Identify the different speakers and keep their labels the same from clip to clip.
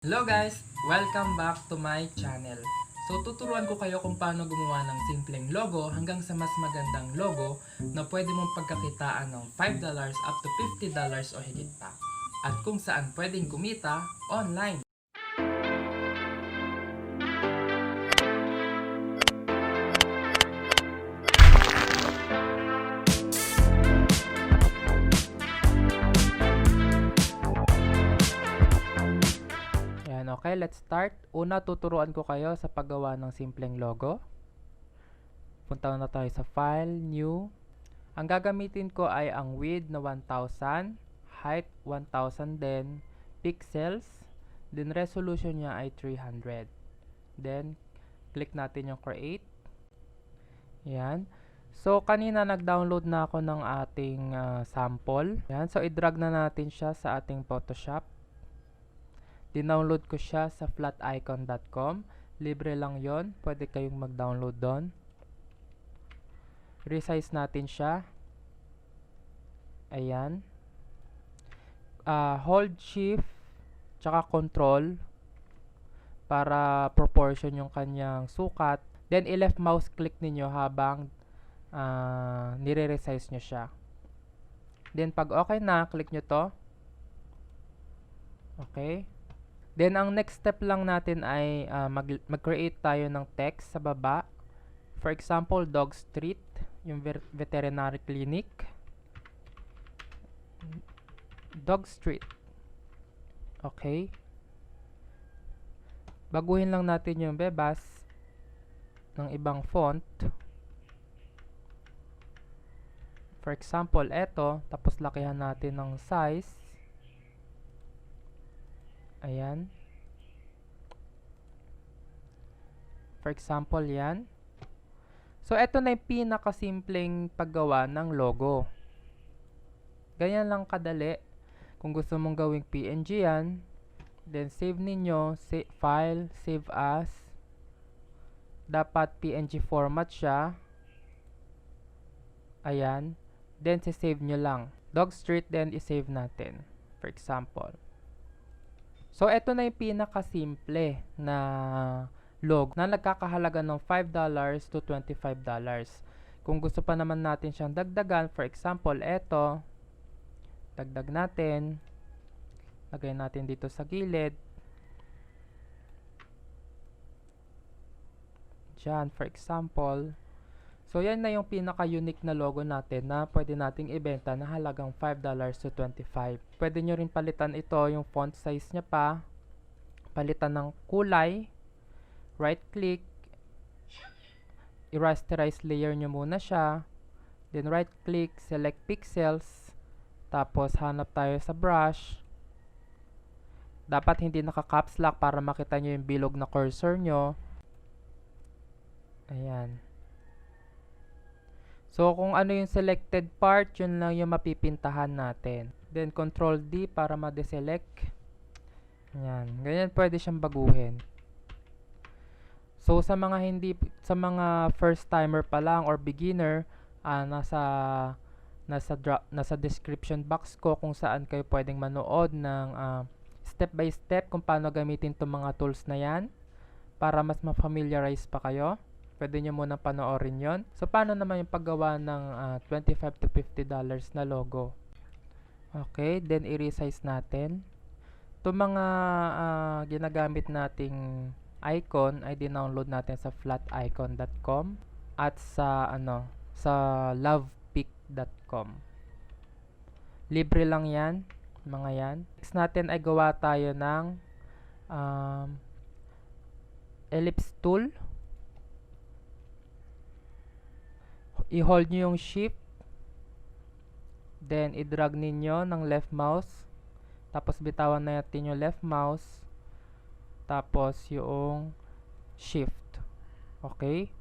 Speaker 1: Hello guys! Welcome back to my channel. So tuturuan ko kayo kung paano gumawa ng simpleng logo hanggang sa mas magandang logo na pwede mong pagkakitaan ng $5 up to $50 o higit pa. At kung saan pwedeng kumita online. Okay, let's start. Una, tuturuan ko kayo sa paggawa ng simpleng logo. Punta na tayo sa File, New. Ang gagamitin ko ay ang width na 1000, height 1000 din, pixels, then resolution niya ay 300. Then, click natin yung Create. Yan. So, kanina nag-download na ako ng ating sample. Yan. So, i-drag na natin siya sa ating Photoshop. Dinownload ko siya sa flaticon.com. Libre lang yon. Pwede kayong mag-download doon. Resize natin siya. Ayan. Hold shift tsaka control para proportion yung kanyang sukat. Then, i-left mouse click ninyo habang nire-resize nyo siya. Then, pag okay na, click nyo to. Okay. Then, ang next step lang natin ay mag-create tayo ng text sa baba. For example, Dog Street, yung veterinary clinic. Dog Street. Okay. Baguhin lang natin yung bebas ng ibang font. For example, eto. Tapos, lakihan natin ng size. Ayan. For example, yan. So, eto na yung pinakasimpleng paggawa ng logo. Ganyan lang kadali. Kung gusto mong gawing PNG yan, then save ninyo, file, save as. Dapat PNG format siya. Ayan. Then, save nyo lang. Dog Street, then isave natin. For example. So, eto na yung pinakasimple na logo na nagkakahalaga ng $5 to $25. Kung gusto pa naman natin siyang dagdagan, for example, eto, dagdag natin, lagay natin dito sa gilid. Diyan, for example. So, yan na yung pinaka-unique na logo natin na pwede nating ibenta na halagang $5 to $25. Pwede nyo rin palitan ito, yung font size niya pa. Palitan ng kulay. Right-click. I-rasterize layer nyo muna siya. Then, right-click. Select pixels. Tapos, hanap tayo sa brush. Dapat hindi naka-caps lock para makita nyo yung bilog na cursor nyo. Ayan. So, kung ano yung selected part, yun lang yung mapipintahan natin. Then, Control D para ma-deselect. Ayan. Ganyan pwede siyang baguhin. So, sa mga first timer pa lang or beginner, nasa description box ko kung saan kayo pwedeng manood ng step by step kung paano gamitin itong mga tools na yan para mas ma-familiarize pa kayo. Pwede nyo muna panoorin yon. So, paano naman yung paggawa ng $25 to $50 na logo? Okay, then i-resize natin. Itong mga ginagamit nating icon ay dinownload natin sa flaticon.com at sa lovepic.com. Libre lang yan, mga yan. Next natin ay gawa tayo ng ellipse tool. I-hold nyo yung shift. Then, i-drag ninyo ng left mouse. Tapos, bitawan na natin yung left mouse. Tapos, yung shift. Okay?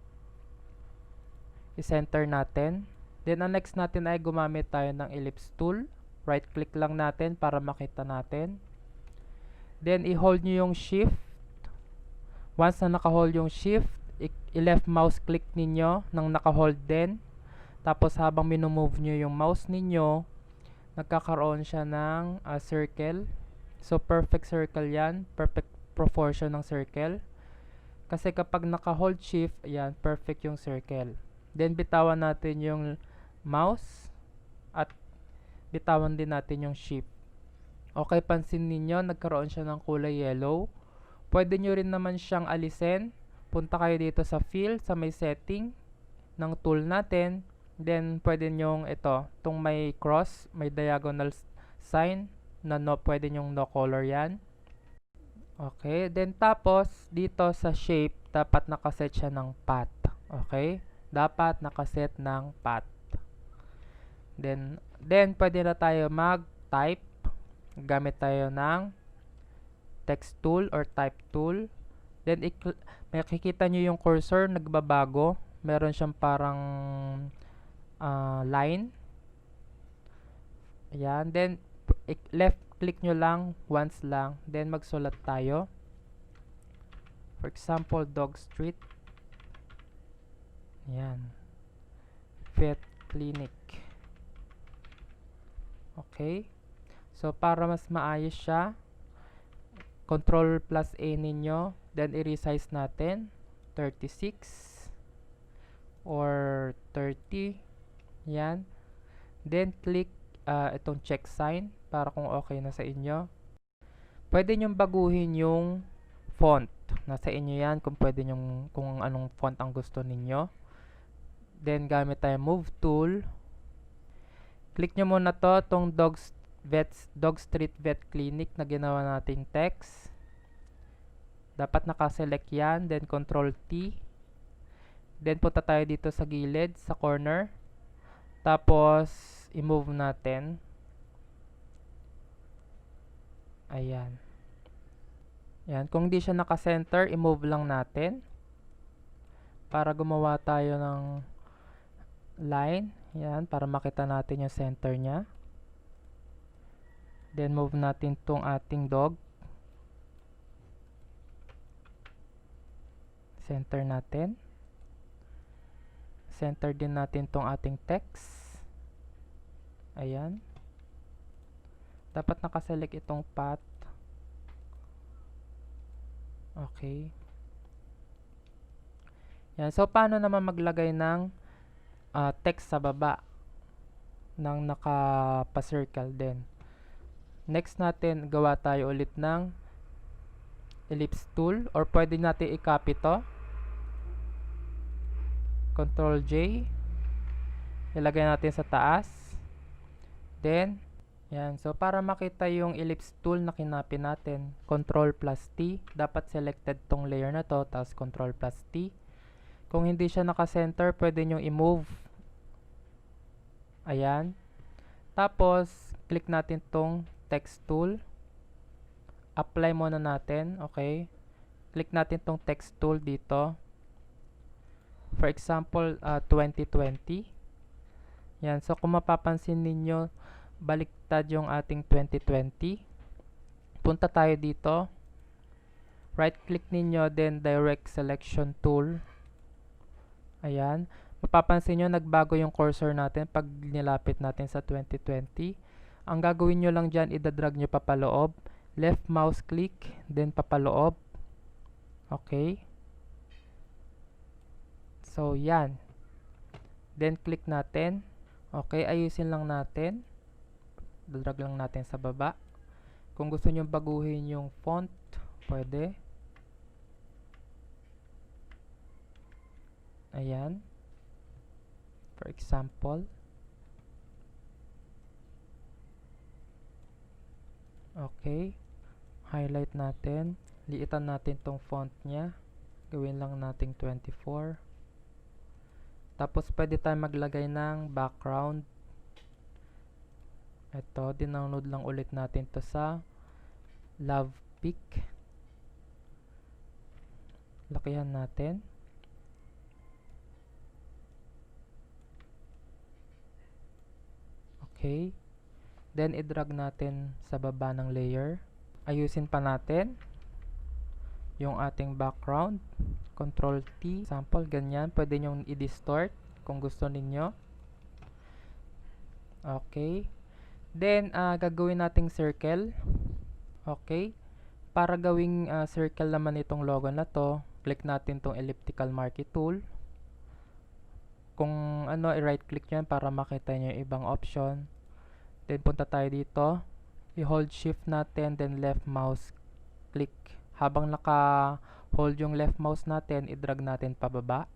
Speaker 1: I-center natin. Then, ang next natin ay gumamit tayo ng ellipse tool. Right-click lang natin para makita natin. Then, i-hold nyo yung shift. Once na naka-hold yung shift, i-left mouse click ninyo nang naka-hold din. Tapos habang minumove nyo yung mouse ninyo, nagkakaroon siya ng circle. So, perfect circle yan. Perfect proportion ng circle. Kasi kapag naka-hold shift, ayan, perfect yung circle. Then, bitawan natin yung mouse at bitawan din natin yung shift. Okay, pansin ninyo, nagkaroon siya ng kulay yellow. Pwede nyo rin naman siyang alisin. Punta kayo dito sa fill, sa may setting ng tool natin. Then, pwede nyong ito, itong may cross, may diagonal sign, na no, pwede nyong no color yan. Okay, then tapos, dito sa shape, dapat nakaset siya ng path. Okay, dapat nakaset ng path. Then pwede na tayo mag-type. Gamit tayo ng text tool or type tool. Then, makikita nyo yung cursor, nagbabago. Meron siyang parang line. Ayan. Then, left click nyo lang, once lang. Then, magsulat tayo. For example, dog street. Ayan. Vet clinic. Okay. So, para mas maayos siya, Control plus A ninyo. Then, i-resize natin. 36 or 30. Yan. Then, click itong check sign para kung okay na sa inyo. Pwede nyong baguhin yung font. Nasa inyo yan kung pwede nyong, kung anong font ang gusto ninyo. Then, gamit tayo move tool. Click nyo muna to, itong dog street vet clinic na ginawa nating text. Dapat nakaselect yan. Then, Control T. Then, punta tayo dito sa gilid, sa corner. Tapos, i-move natin. Ayan. Ayan. Kung di siya naka-center, i-move lang natin. Para gumawa tayo ng line. Ayan. Para makita natin yung center niya. Then, move natin tong ating dog. Center natin. Center din natin tong ating text. Ayan. Dapat nakaselect itong path. Okay. Yan. So, paano naman maglagay ng text sa baba ng nakapa-circle din? Next natin, gawa tayo ulit ng ellipse tool or pwede natin i-copy to. Control J. Ilagay natin sa taas. Then, yan. So, para makita yung ellipse tool na kinopy natin, Control plus T. Dapat selected tong layer na to, tapos Control plus T. Kung hindi siya naka-center, pwede nyo i-move. Ayan. Tapos, click natin tong text tool. Apply muna natin. Okay. Click natin tong text tool dito. For example, 2020. Yan. So, kung mapapansin ninyo, baliktad yung ating 2020. Punta tayo dito. Right-click ninyo, then direct selection tool. Ayan. Mapapansin nyo, nagbago yung cursor natin pag nilapit natin sa 2020. Ang gagawin nyo lang dyan, idadrag nyo papaloob. Left mouse click, then papaloob. Okay. So, yan. Then, click natin. Okay, ayusin lang natin. Drag lang natin sa baba. Kung gusto nyo baguhin yung font, pwede. Ayan. For example. Okay. Highlight natin. Liitan natin tong font niya. Gawin lang nating 24. Tapos, pwede tayo maglagay ng background. Ito, dinownload lang ulit natin to sa Love Pic. Lakihan natin. Okay. Then, i-drag natin sa baba ng layer. Ayusin pa natin yung ating background. Control T. Sample, ganyan. Pwede nyong i-distort kung gusto ninyo. Okay. Then, gagawin nating circle. Okay? Para gawing circle naman itong logo na to, click natin tong elliptical marquee tool. Kung ano, i-right click nyo yan para makita nyo yung ibang option. Then punta tayo dito, i-hold shift natin, then left mouse click. Habang naka-hold yung left mouse natin, i-drag natin pababa.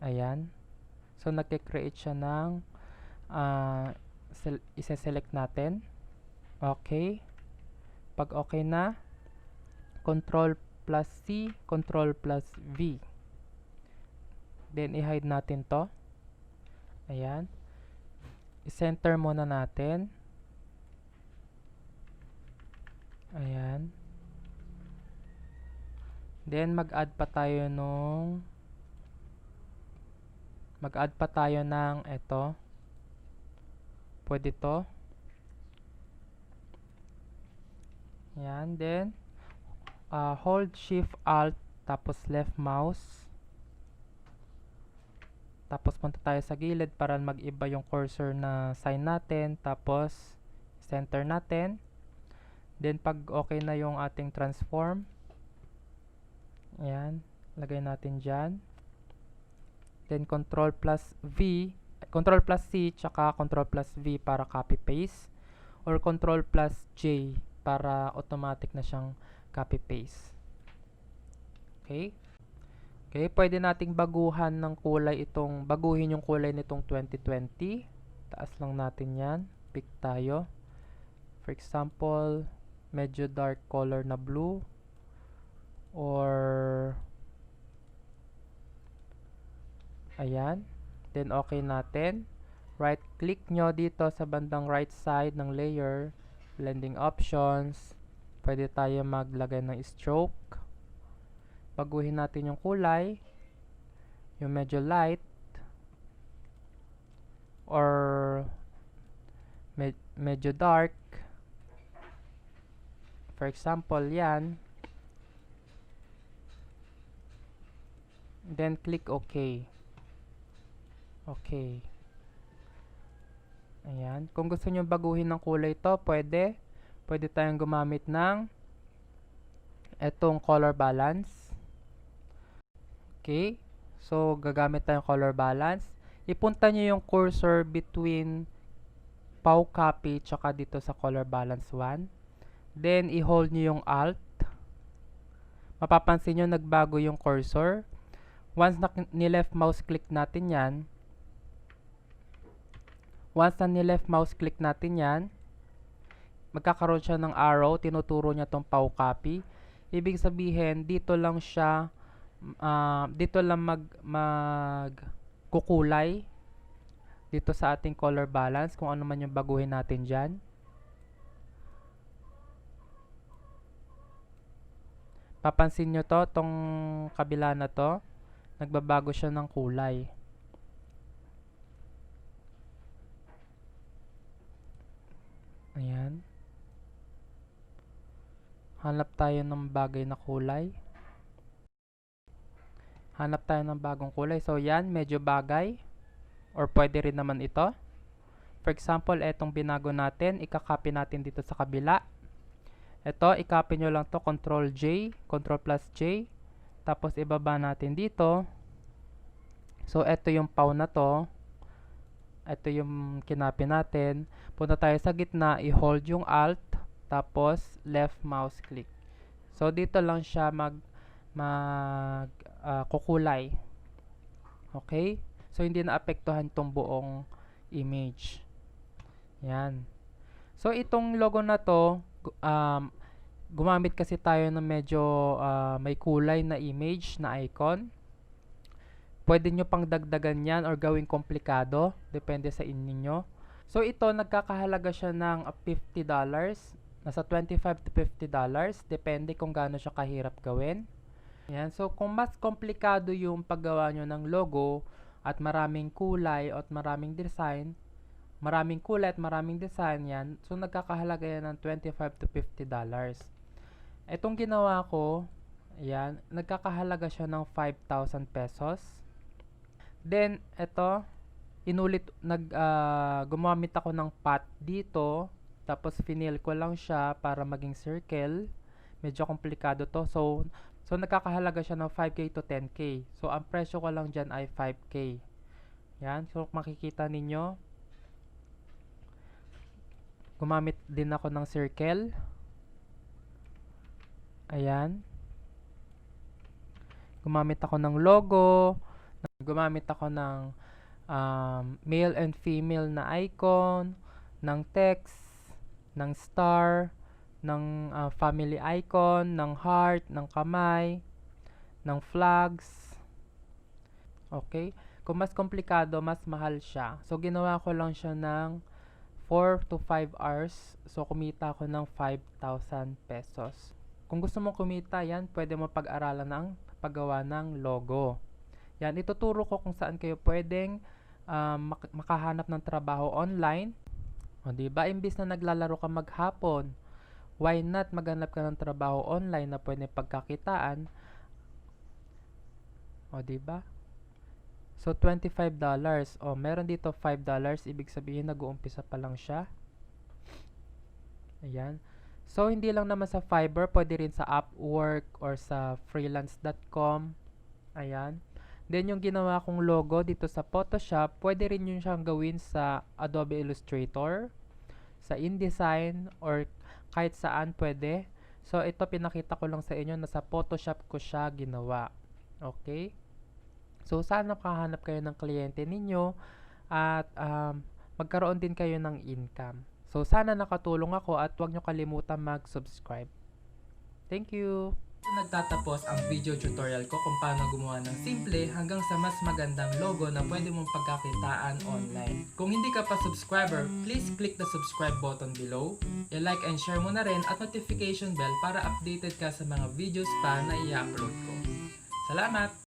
Speaker 1: Ayan. So, nagke-create siya ng isa-select natin. Okay. Pag okay na, Control plus C, Control plus V. Then, i-hide natin to. Ayan. I-center muna natin. Ayan. Then, mag-add pa tayo ng ito. Pwede to. Ayan. Then, hold shift alt tapos left mouse. Tapos punta tayo sa gilid para mag-iba yung cursor na sign natin. Tapos, center natin. Then, pag okay na yung ating transform, ayan, lagay natin dyan. Then, Control plus C, tsaka Control plus V para copy-paste. Or Control plus J para automatic na siyang copy-paste. Okay? Okay, pwede nating baguhin yung kulay nitong 2020. Taas lang natin yan. Pick tayo. For example, medyo dark color na blue. Or ayan. Then, okay natin. Right click nyo dito sa bandang right side ng layer. Blending options. Pwede tayo maglagay ng stroke. Baguhin natin yung kulay. Yung medyo light. Or medyo dark. For example, yan. Then, click OK. Okay. Ayan. Kung gusto nyo baguhin ng kulay ito, pwede. Pwede tayong gumamit ng etong color balance. Okay. So, gagamit tayong color balance. Ipunta nyo yung cursor between Pow Copy tsaka dito sa color balance 1. Then, i-hold nyo yung Alt. Mapapansin nyo nagbago yung cursor. Once na ni-left mouse click natin yan, magkakaroon siya ng arrow, tinuturo niya tong Pow Copy. Ibig sabihin, dito lang magkukulay dito sa ating color balance, kung ano man yung baguhin natin dyan. Papansin nyo to, tong kabila na to, nagbabago siya ng kulay. Ayan. Hanap tayo ng bagay na kulay. Hanap tayo ng bagong kulay. So, yan, medyo bagay. Or pwede rin naman ito. For example, etong binago natin, ika-copy natin dito sa kabila. Ito, i-copy nyo lang to, Control J, Control plus J. Tapos, ibaba natin dito. So, ito yung pow na to. Ito yung kinopy natin. Punta tayo sa gitna, i-hold yung Alt, tapos left mouse click. So, dito lang siya kukulay. Okay? So, hindi naapektuhan tong buong image. Yan. So, itong logo na to, gumamit kasi tayo ng medyo may kulay na image na icon. Pwede nyo pang dagdagan yan or gawing komplikado. Depende sa inyo. So, ito, nagkakahalaga siya ng $50. Nasa $25 to $50. Depende kung gaano siya kahirap gawin. Yan. So, kung mas komplikado yung paggawa nyo ng logo at maraming kulay at maraming design, yan. So, nagkakahalaga yan ng $25 to $50. Itong ginawa ko, yan, nagkakahalaga siya ng 5,000 pesos. Then, ito, gumamit ako ng path dito, Tapos finil ko lang siya para maging circle. Medyo komplikado to. So nagkakahalaga siya ng 5K to 10K. So ang presyo ko lang dyan ay 5K. Yan. So makikita ninyo, gumamit din ako ng circle. Ayan. Gumamit ako ng logo. Gumamit ako ng male and female na icon, ng text, ng star, ng family icon, ng heart, ng kamay, ng flags. Okay? Kung mas komplikado, mas mahal siya. So, ginawa ko lang siya ng 4 to 5 hours. So, kumita ako ng 5,000 pesos. Kung gusto mong kumita, yan, pwede mo pag-aralan ng paggawa ng logo. Yan, ituturo ko kung saan kayo pwedeng makahanap ng trabaho online. O, diba? Imbis na naglalaro ka maghapon, why not maghanap ka ng trabaho online na pwede pagkakitaan? O, diba? So, $25. O, meron dito $5. Ibig sabihin, nag-uumpisa pa lang siya. Ayan. So, hindi lang naman sa Fiverr, pwede rin sa Upwork or sa freelance.com. Ayan. Then, yung ginawa kong logo dito sa Photoshop, pwede rin yun siyang gawin sa Adobe Illustrator, sa InDesign, or kahit saan pwede. So, ito pinakita ko lang sa inyo na sa Photoshop ko siya ginawa. Okay? So, sana makahanap kayo ng kliyente ninyo at magkaroon din kayo ng income. So, sana nakatulong ako at huwag nyo kalimutan mag-subscribe. Thank you! Nagtatapos ang video tutorial ko kung paano gumawa ng simple hanggang sa mas magandang logo na pwede mong pagkakitaan online. Kung hindi ka pa subscriber, please click the subscribe button below. I-like and share mo na rin at notification bell para updated ka sa mga videos pa na i-upload ko. Salamat!